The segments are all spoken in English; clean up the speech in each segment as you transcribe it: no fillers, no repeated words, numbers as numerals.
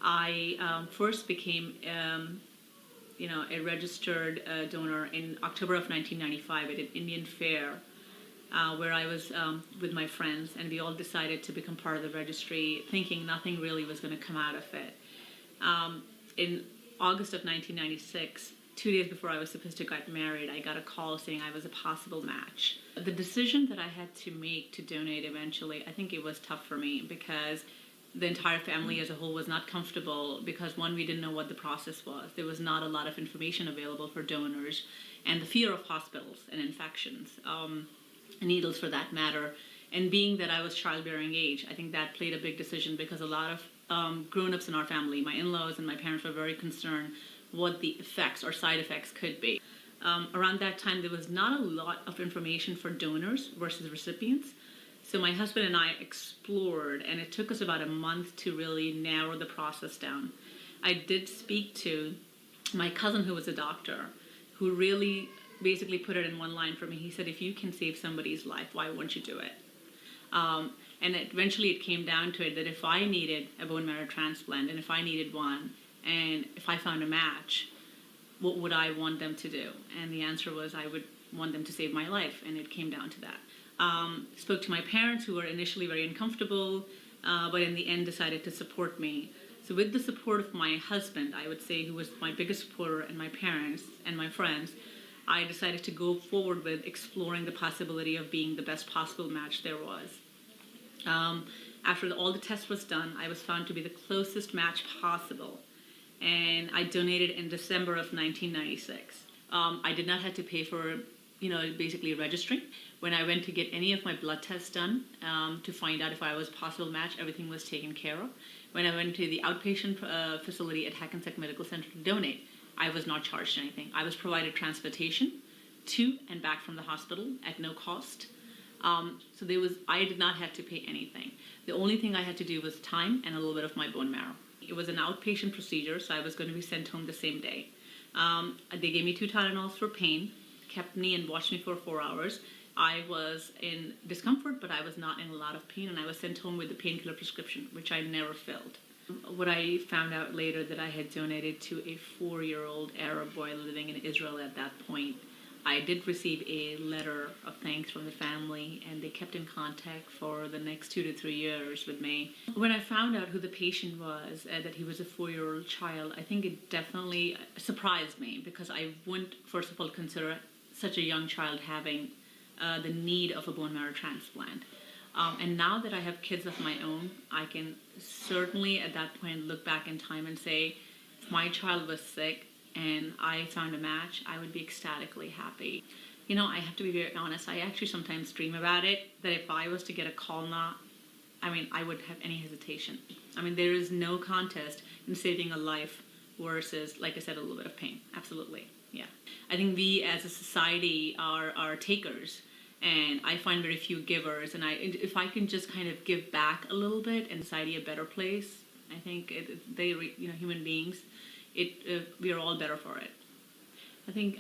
I first became a registered donor in October of 1995 at an Indian fair where I was with my friends, and we all decided to become part of the registry, thinking nothing really was going to come out of it. In August of 1996, 2 days before I was supposed to get married, I got a call saying I was a possible match. The decision that I had to make to donate eventually, I think it was tough for me because the entire family as a whole was not comfortable because, one, we didn't know what the process was. There was not a lot of information available for donors, and the fear of hospitals and infections, needles for that matter. And being that I was childbearing age, I think that played a big decision because a lot of grown-ups in our family, my in-laws and my parents, were very concerned what the effects or side effects could be. Around that time, there was not a lot of information for donors versus recipients. So my husband and I explored, and it took us about a month to really narrow the process down. I did speak to my cousin who was a doctor, who really basically put it in one line for me. He said, if you can save somebody's life, why wouldn't you do it? And eventually it came down to it that if I needed a bone marrow transplant, and if I needed one, and if I found a match, what would I want them to do? And the answer was I would want them to save my life, and it came down to that. Spoke to my parents, who were initially very uncomfortable, but in the end decided to support me. So with the support of my husband, I would say, who was my biggest supporter, and my parents and my friends, I decided to go forward with exploring the possibility of being the best possible match there was. After all the tests was done, I was found to be the closest match possible, and I donated in December of 1996. I did not have to pay for, basically registering. When I went to get any of my blood tests done to find out if I was a possible match, everything was taken care of. When I went to the outpatient facility at Hackensack Medical Center to donate, I was not charged anything. I was provided transportation to and back from the hospital at no cost. So I did not have to pay anything. The only thing I had to do was time and a little bit of my bone marrow. It was an outpatient procedure, so I was going to be sent home the same day. They gave me 2 Tylenols for pain, kept me and watched me for 4 hours. I was in discomfort, but I was not in a lot of pain, and I was sent home with the painkiller prescription, which I never filled. What I found out later that I had donated to a 4-year-old Arab boy living in Israel at that point. I did receive a letter of thanks from the family, and they kept in contact for the next 2 to 3 years with me. When I found out who the patient was, that he was a 4-year-old child, I think it definitely surprised me because I wouldn't, first of all, consider such a young child having the need of a bone marrow transplant. And now that I have kids of my own, I can certainly at that point look back in time and say, if my child was sick and I found a match, I would be ecstatically happy. I have to be very honest, I actually sometimes dream about it, that if I was to get a call now, I wouldn't have any hesitation. There is no contest in saving a life versus, like I said, a little bit of pain. Absolutely, yeah. I think we as a society are takers, and I find very few givers, and if I can just kind of give back a little bit and society a better place, I think human beings, we are all better for it. I think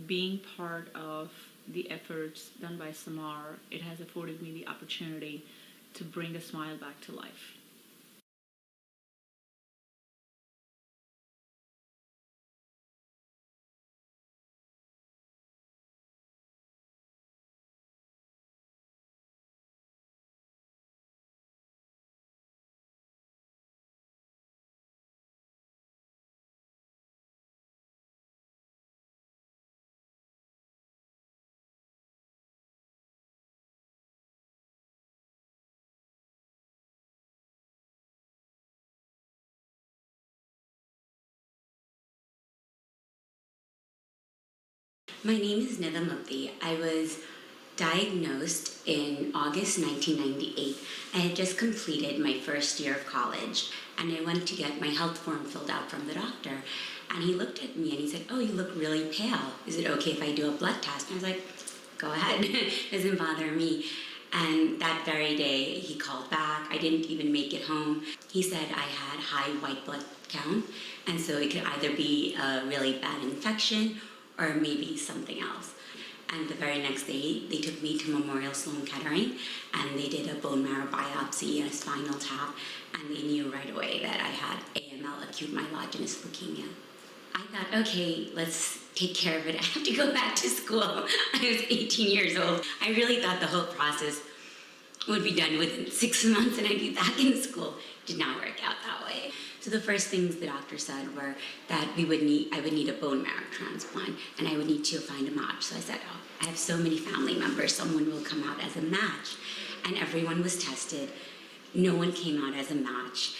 being part of the efforts done by Samar, it has afforded me the opportunity to bring a smile back to life. My name is Nidha Mukti. I was diagnosed in August 1998. I had just completed my first year of college, and I went to get my health form filled out from the doctor. And he looked at me and he said, "Oh, you look really pale. Is it okay if I do a blood test?" And I was like, "Go ahead." Doesn't bother me. And that very day, he called back. I didn't even make it home. He said I had high white blood count, and so it could either be a really bad infection or maybe something else. And the very next day, they took me to Memorial Sloan Kettering, and they did a bone marrow biopsy and a spinal tap, and they knew right away that I had AML, acute myelogenous leukemia. I thought, okay, let's take care of it. I have to go back to school. I was 18 years old. I really thought the whole process would be done within 6 months and I'd be back in school. Did not work out that way. So the first things the doctor said were that I would need a bone marrow transplant and I would need to find a match. So I said, oh, I have so many family members, someone will come out as a match. And everyone was tested. No one came out as a match.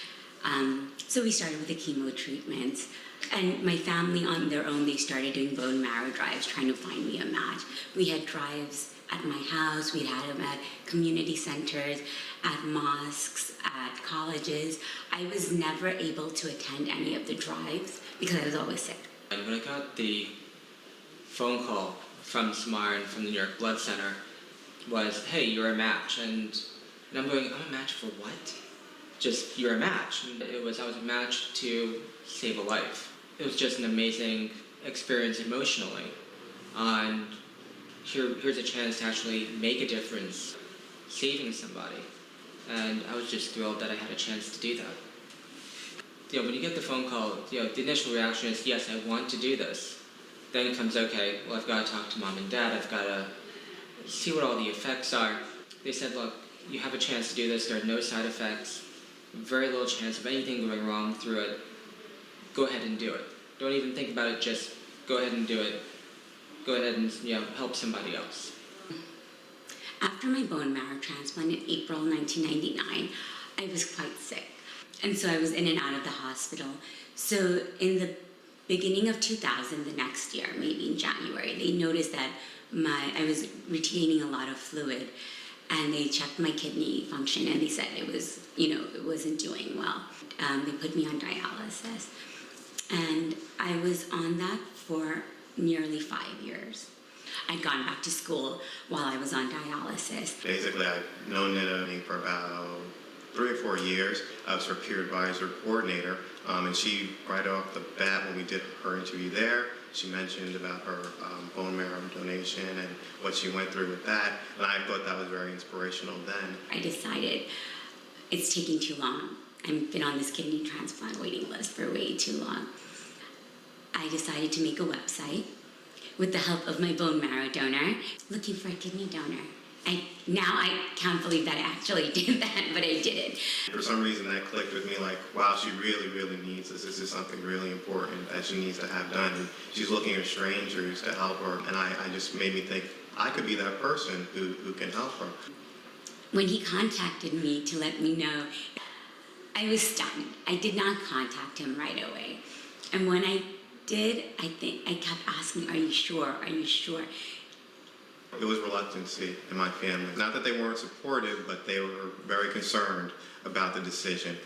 So we started with the chemo treatments. And my family on their own, they started doing bone marrow drives, trying to find me a match. We had drives at my house, we'd had them at community centers, at mosques, at colleges. I was never able to attend any of the drives because I was always sick. And when I got the phone call from Samar and from the New York Blood Center was, hey, you're a match. And I'm going, I'm a match for what? Just, you're a match. And I was a match to save a life. It was just an amazing experience emotionally. And here's a chance to actually make a difference, saving somebody. And I was just thrilled that I had a chance to do that. When you get the phone call, the initial reaction is, yes, I want to do this. Then comes, okay, well, I've got to talk to mom and dad. I've got to see what all the effects are. They said, look, you have a chance to do this. There are no side effects, very little chance of anything going wrong through it. Go ahead and do it. Don't even think about it, just go ahead and do it. Go ahead and help somebody else. After my bone marrow transplant in April 1999, I was quite sick. And so I was in and out of the hospital. So in the beginning of 2000, the next year, maybe in January, they noticed that I was retaining a lot of fluid. And they checked my kidney function and they said it was, it wasn't doing well. They put me on dialysis. And I was on that for nearly 5 years. I'd gone back to school while I was on dialysis. Basically, I've known Nida for about 3 or 4 years. I was her peer advisor coordinator, and she, right off the bat, when we did her interview there, she mentioned about her bone marrow donation and what she went through with that, and I thought that was very inspirational then. I decided it's taking too long. I've been on this kidney transplant waiting list for way too long. I decided to make a website with the help of my bone marrow donor, looking for a kidney donor. Now I can't believe that I actually did that, but I did it. For some reason that clicked with me, like, wow, she really, really needs this. This is something really important that she needs to have done. And she's looking at strangers to help her, and I just made me think, I could be that person who can help her. When he contacted me to let me know, I was stunned. I did not contact him right away. And when I did, I kept asking, are you sure? Are you sure? It was reluctancy in my family. Not that they weren't supportive, but they were very concerned about the decision.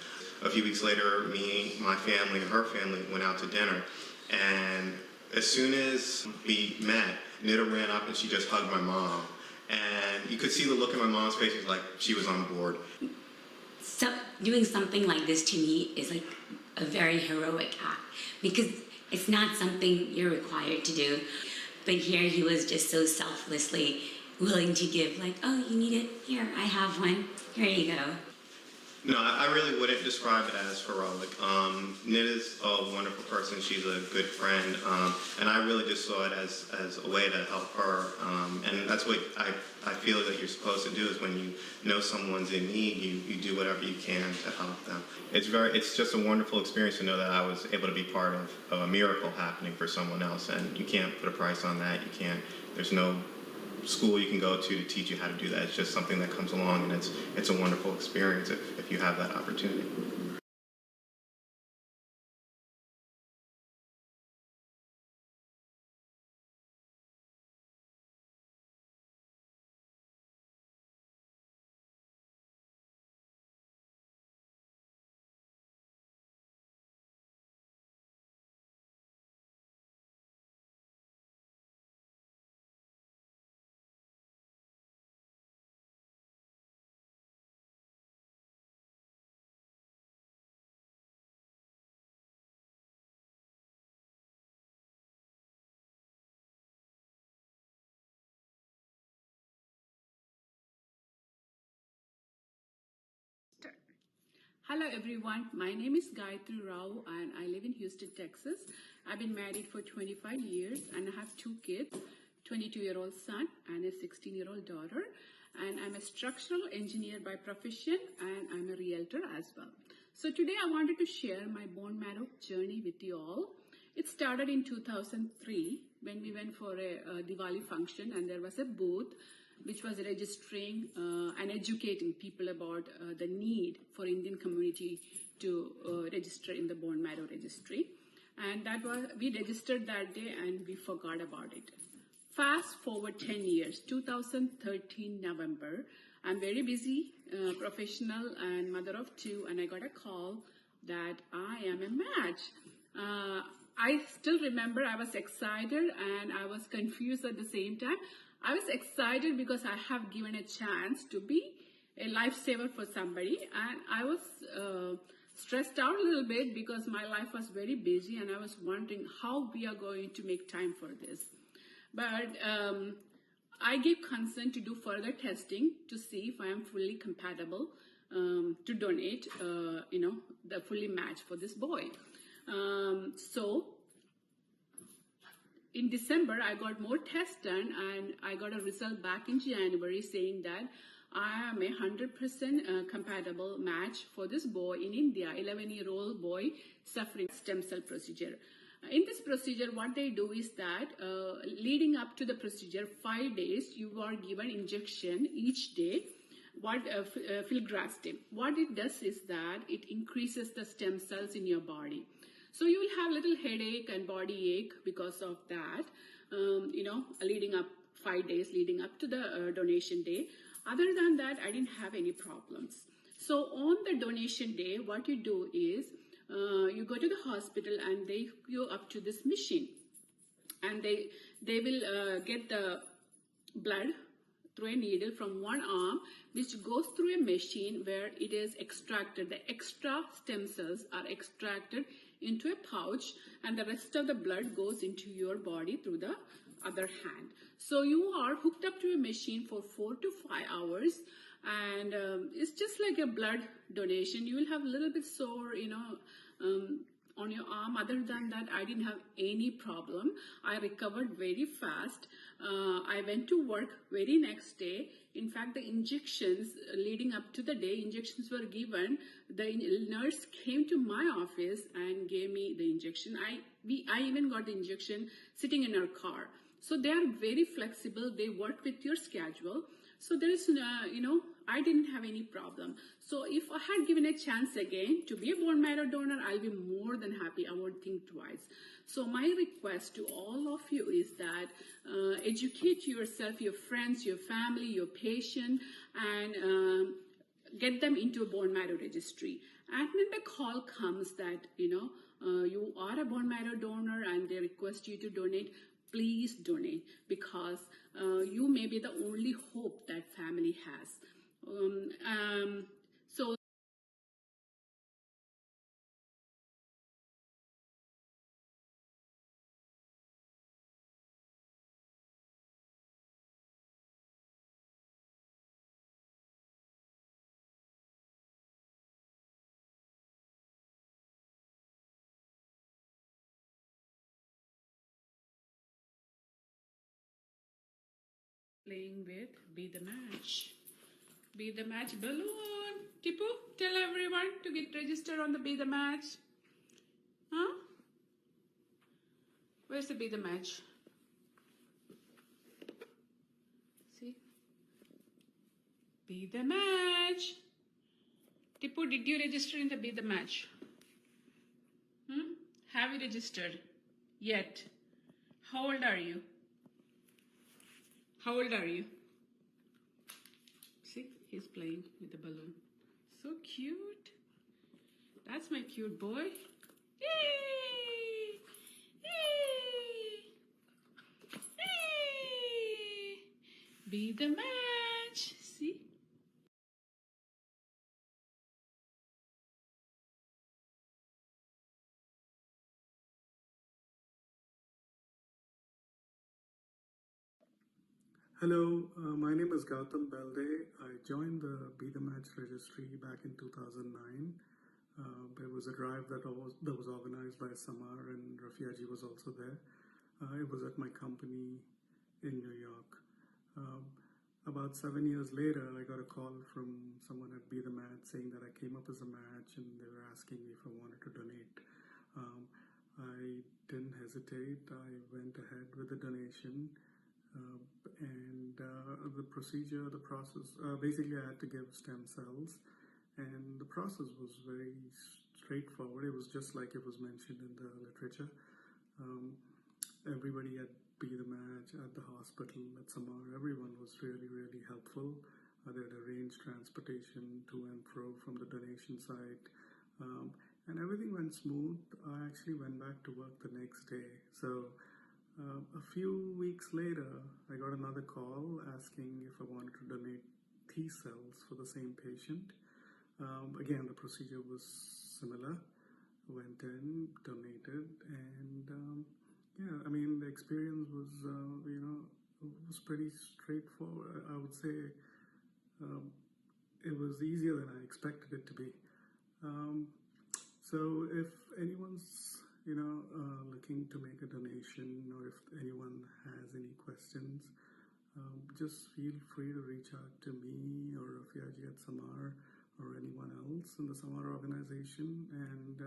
A few weeks later, me, my family, and her family went out to dinner. And as soon as we met, Nida ran up and she just hugged my mom. And you could see the look in my mom's face, it was like she was on board. So doing something like this to me is like a very heroic act because it's not something you're required to do. But here he was just so selflessly willing to give, like, oh, you need it? Here, I have one. Here you go. No, I really wouldn't describe it as heroic. Nida's a wonderful person. She's a good friend. And I really just saw it as a way to help her. And that's what I feel that you're supposed to do is when you know someone's in need, you do whatever you can to help them. It's just a wonderful experience to know that I was able to be part of a miracle happening for someone else. And you can't put a price on that. There's no school you can go to teach you how to do that. It's just something that comes along, and it's a wonderful experience if you have that opportunity. Hello everyone, my name is Gayatri Rao and I live in Houston, Texas. I've been married for 25 years and I have 2 kids, 22-year-old son and a 16-year-old daughter. And I'm a structural engineer by profession and I'm a realtor as well. So today I wanted to share my bone marrow journey with you all. It started in 2003 when we went for a Diwali function and there was a booth which was registering and educating people about the need for Indian community to register in the bone marrow registry. And that was, we registered that day and we forgot about it. Fast forward 10 years, 2013 November, I'm very busy, professional and mother of 2, and I got a call that I am a match. I still remember I was excited and I was confused at the same time. I was excited because I have given a chance to be a lifesaver for somebody, and I was stressed out a little bit because my life was very busy and I was wondering how we are going to make time for this. But I gave consent to do further testing to see if I am fully compatible to donate, the fully match for this boy. So in December, I got more tests done and I got a result back in January saying that I am a 100% compatible match for this boy in India, 11-year-old boy suffering stem cell procedure. In this procedure, what they do is that leading up to the procedure, 5 days, you are given injection each day, filgrastim. What it does is that it increases the stem cells in your body. So you will have little headache and body ache because of that, leading up 5 days leading up to the donation day. Other than that, I didn't have any problems. So on the donation day, what you do is you go to the hospital and they hook you up to this machine, and they will get the blood through a needle from one arm, which goes through a machine where it is extracted. The extra stem cells are extracted into a pouch and the rest of the blood goes into your body through the other hand. So you are hooked up to a machine for 4 to 5 hours, and it's just like a blood donation. You will have a little bit sore, on your arm. Other than that, I didn't have any problem. I recovered very fast. I went to work very next day. In fact, the injections leading up to the day, injections were given. The nurse came to my office and gave me the injection. I even got the injection sitting in her car. So they are very flexible. They work with your schedule. So there is, I didn't have any problem. So if I had given a chance again to be a bone marrow donor, I'll be more than happy. I won't think twice. So my request to all of you is that educate yourself, your friends, your family, your patient, and get them into a bone marrow registry. And when the call comes that, you are a bone marrow donor and they request you to donate, please donate, because you may be the only hope that family has. So playing with Be the Match. Be the Match balloon. Tipu, tell everyone to get registered on the Be the Match. Huh? Where's the Be the Match? See? Be the Match. Tipu, did you register in the Be the Match? Have you registered? Yet. How old are you? How old are you? See, he's playing with the balloon. So cute. That's my cute boy. Yay! Yay! Yay! Be the match. See? Hello, my name is Gautam Belde. I joined the Be the Match registry back in 2009. There was a drive that was organized by Samar, and Rafiaji was also there. It was at my company in New York. About 7 years later, I got a call from someone at Be The Match saying that I came up as a match, and they were asking me if I wanted to donate. I didn't hesitate. I went ahead with the donation. And the procedure, the process, basically I had to give stem cells, and the process was very straightforward. It was just like it was mentioned in the literature. Everybody at Be The Match, at the hospital, at Samar, everyone was really, really helpful. They had arranged transportation to and fro from the donation site. And everything went smooth. I actually went back to work the next day. So a few weeks later, I got another call asking if I wanted to donate T cells for the same patient. Again, the procedure was similar. Went in, donated, and yeah, I mean, the experience was, was pretty straightforward. I would say it was easier than I expected it to be. So if anyone's, looking to make a donation, or if anyone has any questions, just feel free to reach out to me or Rafiaji at Samar or anyone else in the Samar organization, and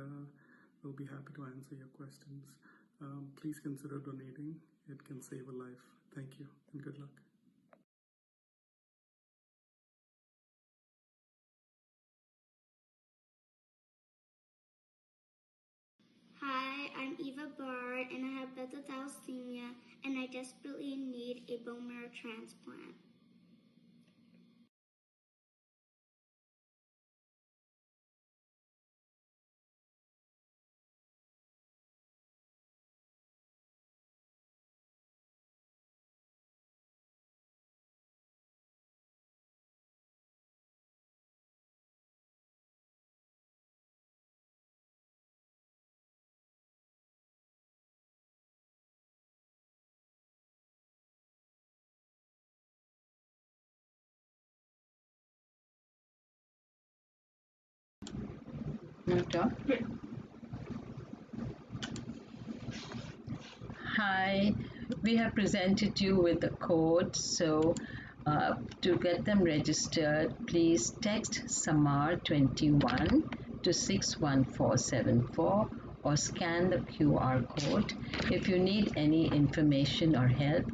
we'll be happy to answer your questions. Please consider donating. It can save a life. Thank you, and good luck. Hi, I'm Eva Bard, and I have beta thalassemia, and I desperately need a bone marrow transplant. Hi, we have presented you with the code, so to get them registered, please text Samar21 to 61474 or scan the QR code. If you need any information or help,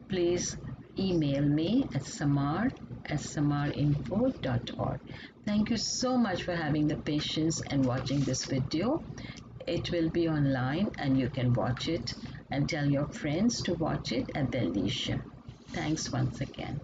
please email me at samar@samarinfo.org. Thank you so much for having the patience and watching this video. It will be online and you can watch it and tell your friends to watch it at their leisure. Thanks once again.